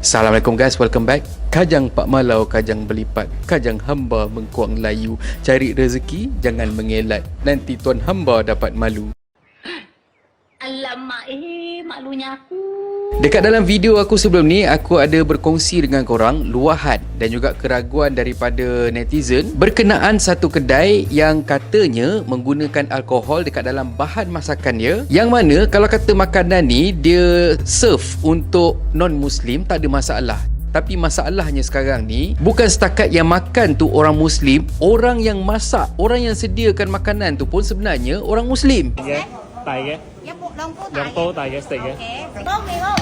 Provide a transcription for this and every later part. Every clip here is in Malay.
Assalamualaikum guys, welcome back. Kajang Pak Malau, kajang belipat, kajang hamba mengkuang layu. Cari rezeki, jangan mengelat, nanti tuan hamba dapat malu. Alamak, malunya aku. Dekat dalam video aku sebelum ni, aku ada berkongsi dengan korang luahan dan juga keraguan daripada netizen berkenaan satu kedai yang katanya menggunakan alkohol dekat dalam bahan masakan dia, yang mana kalau kata makanan ni dia serve untuk non-Muslim tak ada masalah. Tapi masalahnya sekarang ni bukan setakat yang makan tu orang Muslim, orang yang masak, orang yang sediakan makanan tu pun sebenarnya orang Muslim. 大嘅，兩煲大嘅食嘅。Bông mì không?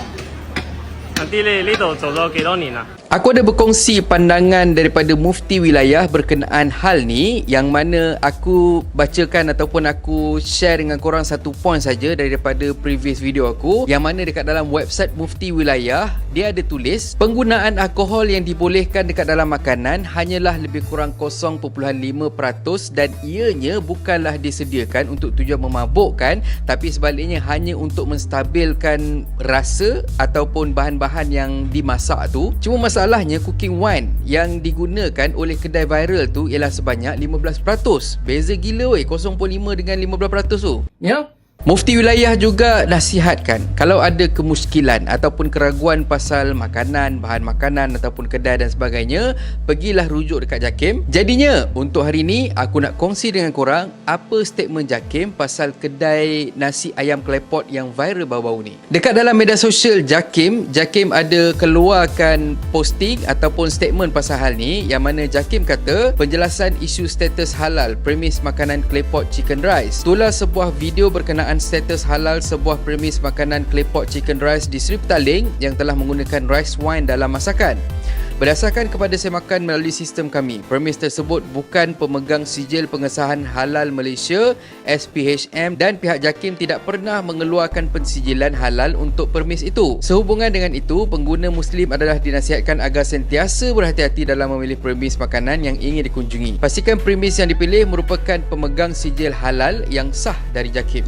Nanti你呢度做咗幾多年啦？ Aku ada berkongsi pandangan daripada mufti wilayah berkenaan hal ni, yang mana aku bacakan ataupun aku share dengan korang satu point saja daripada previous video aku, yang mana dekat dalam website mufti wilayah dia ada tulis penggunaan alkohol yang dibolehkan dekat dalam makanan hanyalah lebih kurang 0.5% dan ianya bukanlah disediakan untuk tujuan memabukkan, tapi sebaliknya hanya untuk menstabilkan rasa ataupun bahan-bahan yang dimasak tu. Cuma masalahnya cooking wine yang digunakan oleh kedai viral tu ialah sebanyak 15%. Beza gila weh, 0.5 dengan 15% tu. Ya? Mufti wilayah juga nasihatkan kalau ada kemuskilan ataupun keraguan pasal makanan, bahan makanan ataupun kedai dan sebagainya, pergilah rujuk dekat JAKIM. Jadinya untuk hari ni aku nak kongsi dengan korang apa statement JAKIM pasal kedai nasi ayam klepot yang viral baru-baru ni. Dekat dalam media sosial JAKIM ada keluarkan posting ataupun statement pasal hal ni, yang mana JAKIM kata penjelasan isu status halal premis makanan klepot chicken rice. Itulah sebuah video berkenaan status halal sebuah premis makanan klepot chicken rice di Sri Petaling yang telah menggunakan rice wine dalam masakan. Berdasarkan kepada semakan melalui sistem kami, premis tersebut bukan pemegang sijil pengesahan halal Malaysia SPHM dan pihak JAKIM tidak pernah mengeluarkan pensijilan halal untuk premis itu. Sehubungan dengan itu, pengguna Muslim adalah dinasihatkan agar sentiasa berhati-hati dalam memilih premis makanan yang ingin dikunjungi. Pastikan premis yang dipilih merupakan pemegang sijil halal yang sah dari JAKIM.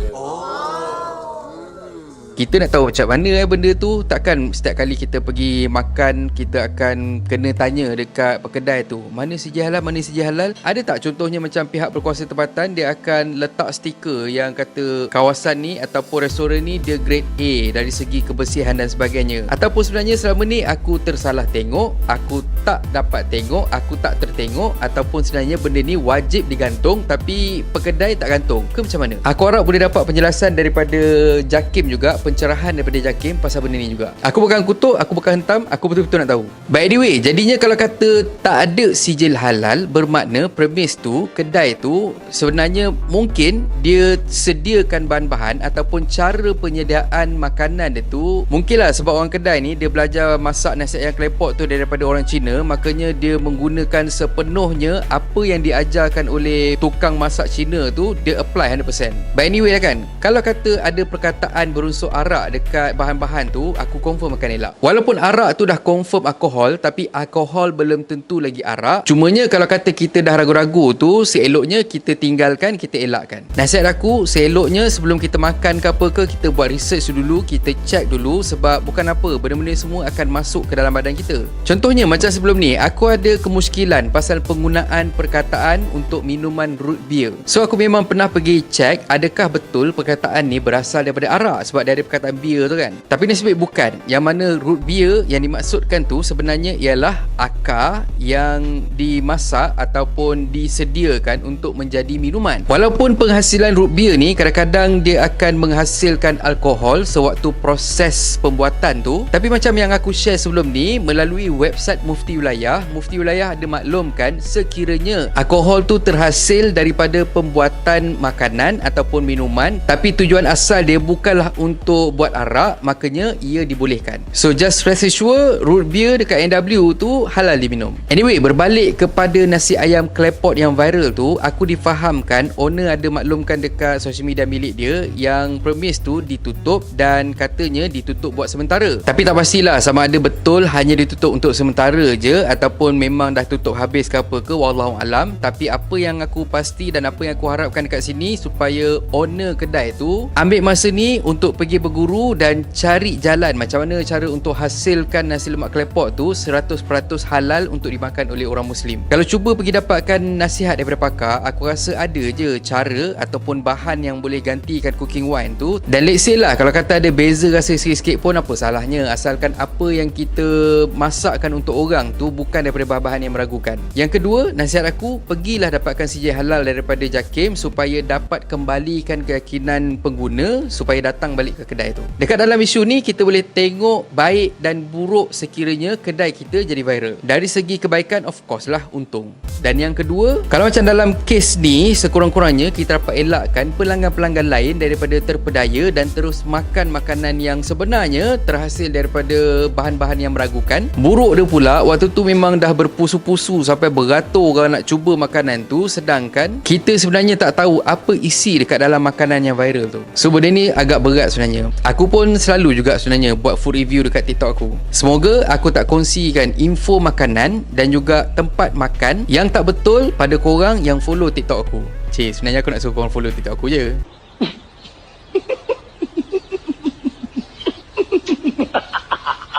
Kita nak tahu macam mana benda tu. Takkan setiap kali kita pergi makan kita akan kena tanya dekat kedai tu, mana sijil halal, mana sijil halal. Ada tak contohnya macam pihak berkuasa tempatan dia akan letak stiker yang kata kawasan ni ataupun restoran ni dia grade A dari segi kebersihan dan sebagainya. Ataupun sebenarnya selama ni aku tersalah tengok, aku tak dapat tengok, aku tak tertengok, ataupun sebenarnya benda ni wajib digantung tapi pekedai tak gantung ke macam mana? Aku harap boleh dapat penjelasan daripada JAKIM juga, pencerahan daripada JAKIM pasal benda ni juga. Aku bukan kutuk, aku bukan hentam, aku betul-betul nak tahu. By the way, jadinya kalau kata tak ada sijil halal, bermakna premis tu, kedai tu sebenarnya mungkin dia sediakan bahan-bahan ataupun cara penyediaan makanan dia tu, mungkinlah sebab orang kedai ni dia belajar masak nasi ayam klepot tu daripada orang Cina, makanya dia menggunakan sepenuhnya apa yang diajarkan oleh tukang masak Cina tu, dia apply 100%. But anyway lah kan, kalau kata ada perkataan berunsur arak dekat bahan-bahan tu, aku confirm akan elak. Walaupun arak tu dah confirm alkohol, tapi alkohol belum tentu lagi arak. Cumanya kalau kata kita dah ragu-ragu tu, seeloknya kita tinggalkan, kita elakkan. Nasihat aku, seeloknya sebelum kita makan ke apa ke, kita buat research dulu, kita check dulu, sebab bukan apa, benda-benda semua akan masuk ke dalam badan kita. Contohnya macam sebelum ni, aku ada kemuskilan pasal penggunaan perkataan untuk minuman root beer. So aku memang pernah pergi check adakah betul perkataan ni berasal daripada arak, sebab dia ada perkataan beer tu kan. Tapi nasib baik bukan. Yang mana root beer yang dimaksudkan tu sebenarnya ialah akar yang dimasak ataupun disediakan untuk menjadi minuman. Walaupun penghasilan root beer ni kadang-kadang dia akan menghasilkan alkohol sewaktu proses pembuatan tu, tapi macam yang aku share sebelum ni melalui website Mufti Wilayah ada maklumkan sekiranya alkohol tu terhasil daripada pembuatan makanan ataupun minuman, tapi tujuan asal dia bukanlah untuk buat arak, makanya ia dibolehkan. So just rest assured, root beer dekat NW tu halal diminum. Anyway, berbalik kepada nasi ayam klepot yang viral tu, aku difahamkan owner ada maklumkan dekat social media milik dia yang premis tu ditutup dan katanya ditutup buat sementara. Tapi tak pastilah sama ada betul hanya ditutup untuk sementara je ataupun memang dah tutup habis ke apa ke, wallahu alam. Tapi apa yang aku pasti dan apa yang aku harapkan dekat sini supaya owner kedai tu ambil masa ni untuk pergi berguru dan cari jalan macam mana cara untuk hasilkan nasi lemak klepot tu 100% halal untuk dimakan oleh orang Muslim. Kalau cuba pergi dapatkan nasihat daripada pakar, aku rasa ada je cara ataupun bahan yang boleh gantikan cooking wine tu. Dan let's say lah, kalau kata ada beza rasa sikit-sikit pun apa salahnya, asalkan apa yang kita masakkan untuk orang tu bukan daripada bahan-bahan yang meragukan. Yang kedua, nasihat aku, pergilah dapatkan CJ halal daripada Jakim supaya dapat kembalikan keyakinan pengguna supaya datang balik ke kedai tu. Dekat dalam isu ni kita boleh tengok baik dan buruk sekiranya kedai kita jadi viral. Dari segi kebaikan of course lah untung. Dan yang kedua, kalau macam dalam kes ni sekurang-kurangnya kita dapat elakkan pelanggan-pelanggan lain daripada terpedaya dan terus makan makanan yang sebenarnya terhasil daripada bahan-bahan yang meragukan. Buruk dia pula waktu tu memang dah berpusu-pusu sampai beratur orang nak cuba makanan tu, sedangkan kita sebenarnya tak tahu apa isi dekat dalam makanan yang viral tu. So benda ni agak berat sebenarnya. Aku pun selalu juga sebenarnya buat food review dekat TikTok aku. Semoga aku tak kongsikan info makanan dan juga tempat makan yang tak betul pada korang yang follow TikTok aku. Sebenarnya aku nak suruh korang follow TikTok aku je.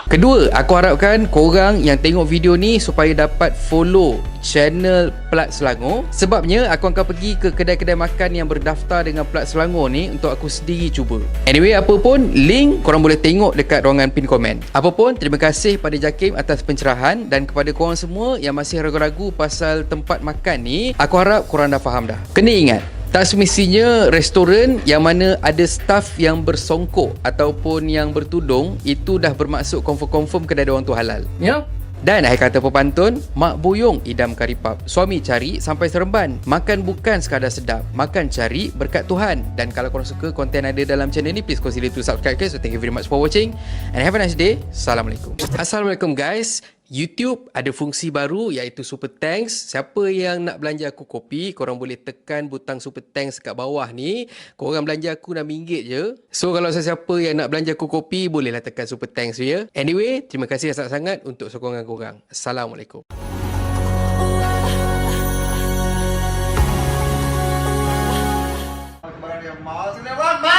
Kedua, aku harapkan korang yang tengok video ni supaya dapat follow channel Plat Selangor. Sebabnya aku akan pergi ke kedai-kedai makan yang berdaftar dengan Plat Selangor ni untuk aku sendiri cuba. Anyway, apa pun, link korang boleh tengok dekat ruangan pin komen. Apa pun, terima kasih pada Jakim atas pencerahan, dan kepada korang semua yang masih ragu-ragu pasal tempat makan ni, aku harap korang dah faham dah. Kena ingat, tak semestinya restoran yang mana ada staff yang bersongkok ataupun yang bertudung itu dah bermaksud confirm kedai diorang tu halal. Ya? Dan akhir kata pepantun, mak buyung idam karipap, suami cari sampai seremban. Makan bukan sekadar sedap, makan cari berkat Tuhan. Dan kalau korang suka konten ada dalam channel ni, please consider to subscribe guys. So thank you very much for watching and have a nice day. Assalamualaikum. Assalamualaikum guys. YouTube ada fungsi baru iaitu Super Thanks. Siapa yang nak belanja aku kopi, korang boleh tekan butang Super Thanks kat bawah ni. Korang belanja aku RM6 je. So kalau sesiapa yang nak belanja aku kopi, bolehlah tekan Super Thanks ya. Anyway, terima kasih sangat-sangat untuk sokongan korang. Assalamualaikum. Kemana dia mau? Sudah, Bang.